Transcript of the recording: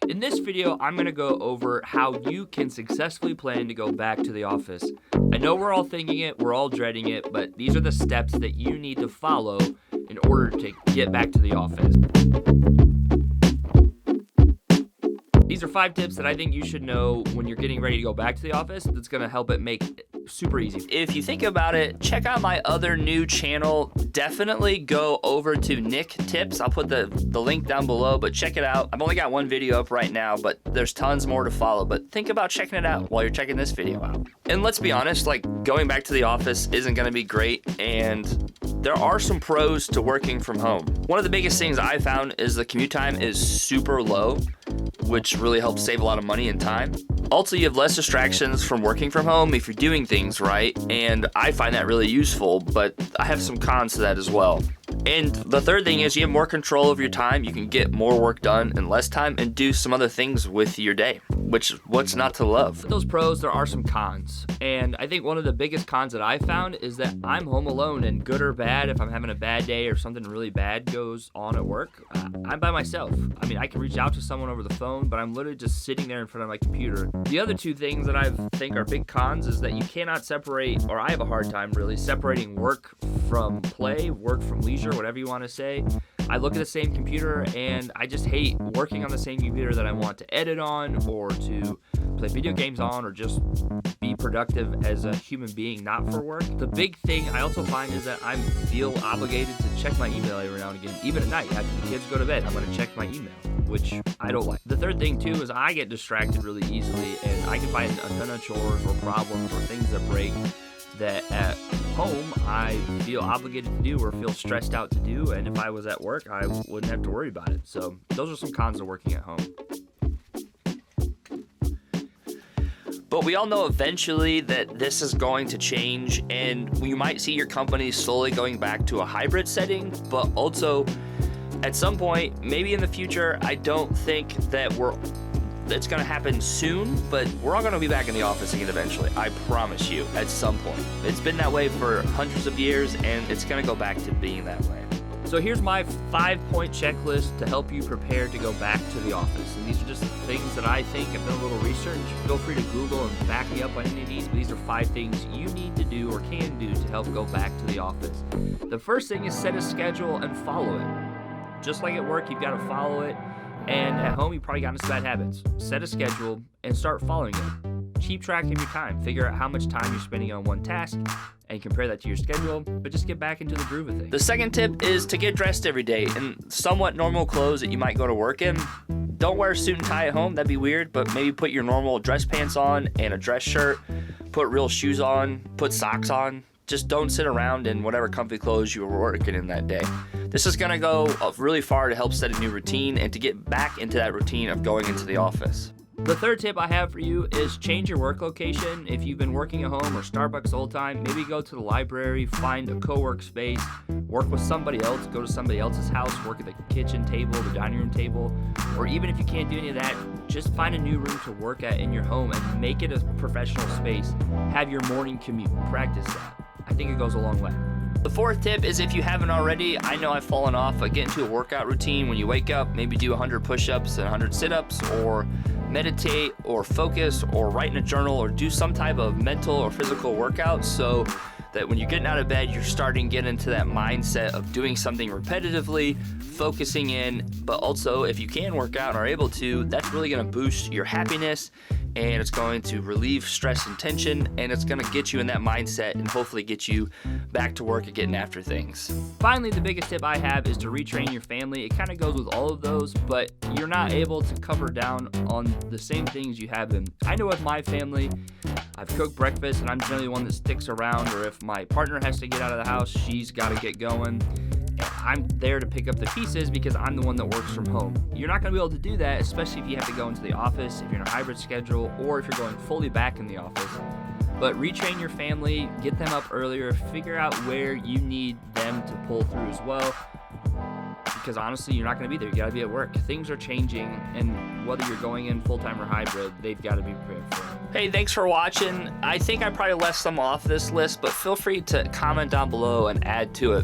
In this video, I'm going to go over how you can successfully plan to go back to the office. I know we're all thinking it, we're all dreading it, but these are the steps that you need to follow in order to get back to the office. These are 5 tips that I think you should know when you're getting ready to go back to the office that's going to help it make it super easy. If you think about it, check out my other new channel. Definitely go over to Nick Tips. I'll put the link down below, but check it out. I've only got 1 video up right now, but there's tons more to follow. But think about checking it out while you're checking this video out. And let's be honest, like going back to the office isn't going to be great, and there are some pros to working from home. One of the biggest things I found is the commute time is super low, which really helps save a lot of money and time. Also, you have less distractions from working from home if you're doing things right, and I find that really useful, but I have some cons to that as well. And the third thing is you have more control of your time. You can get more work done in less time and do some other things with your day, which what's not to love. With those pros, there are some cons. And I think one of the biggest cons that I found is that I'm home alone, and good or bad, if I'm having a bad day or something really bad goes on at work, I'm by myself. I mean, I can reach out to someone over the phone, but I'm literally just sitting there in front of my computer. The other 2 things that I think are big cons is that you cannot separate, or I have a hard time really, separating work from play, work from leisure, whatever you want to say. I look at the same computer and I just hate working on the same computer that I want to edit on or to play video games on or just be productive as a human being, not for work. The big thing I also find is that I feel obligated to check my email every now and again. Even at night, after the kids go to bed, I'm going to check my email, which I don't like. The third thing too is I get distracted really easily, and I can find a ton of chores or problems or things that break that at home I feel obligated to do or feel stressed out to do, and if I was at work I wouldn't have to worry about it. So those are some cons of working at home. But we all know eventually that this is going to change, and you might see your company slowly going back to a hybrid setting, but also at some point, maybe in the future, I don't think that it's going to happen soon, but we're all going to be back in the office again eventually. I promise you, at some point. It's been that way for hundreds of years, and it's going to go back to being that way. So here's my 5-point checklist to help you prepare to go back to the office. And these are just things that I think. I've done a little research. Feel free to Google and back me up on any of these, but these are 5 things you need to do or can do to help go back to the office. The first thing is set a schedule and follow it. Just like at work, you've got to follow it. And at home, you probably got into bad habits. Set a schedule and start following it. Keep track of your time. Figure out how much time you're spending on one task and compare that to your schedule, but just get back into the groove of things. The second tip is to get dressed every day in somewhat normal clothes that you might go to work in. Don't wear a suit and tie at home, that'd be weird, but maybe put your normal dress pants on and a dress shirt, put real shoes on, put socks on. Just don't sit around in whatever comfy clothes you were working in that day. This is gonna go really far to help set a new routine and to get back into that routine of going into the office. The third tip I have for you is change your work location. If you've been working at home or Starbucks the whole time, maybe go to the library, find a co-work space, work with somebody else, go to somebody else's house, work at the kitchen table, the dining room table, or even if you can't do any of that, just find a new room to work at in your home and make it a professional space. Have your morning commute, practice that. I think it goes a long way. The fourth tip is, if you haven't already, I know I've fallen off, but get into a workout routine when you wake up. Maybe do 100 push-ups and 100 sit-ups, or meditate or focus or write in a journal or do some type of mental or physical workout so that when you're getting out of bed, you're starting to get into that mindset of doing something repetitively, focusing in, but also if you can work out and are able to, that's really going to boost your happiness, and it's going to relieve stress and tension, and it's going to get you in that mindset and hopefully get you back to work and getting after things. Finally, the biggest tip I have is to retrain your family. It kind of goes with all of those, but you're not able to cover down on the same things you have been. I know with my family, I've cooked breakfast and I'm generally the one that sticks around, or if my partner has to get out of the house, she's got to get going. I'm there to pick up the pieces because I'm the one that works from home. You're not going to be able to do that, especially if you have to go into the office, if you're in a hybrid schedule, or if you're going fully back in the office. But retrain your family, get them up earlier, figure out where you need them to pull through as well. Because honestly, you're not going to be there. You got to be at work. Things are changing, and whether you're going in full-time or hybrid, they've got to be prepared for it. Hey, thanks for watching. I think I probably left some off this list, but feel free to comment down below and add to it.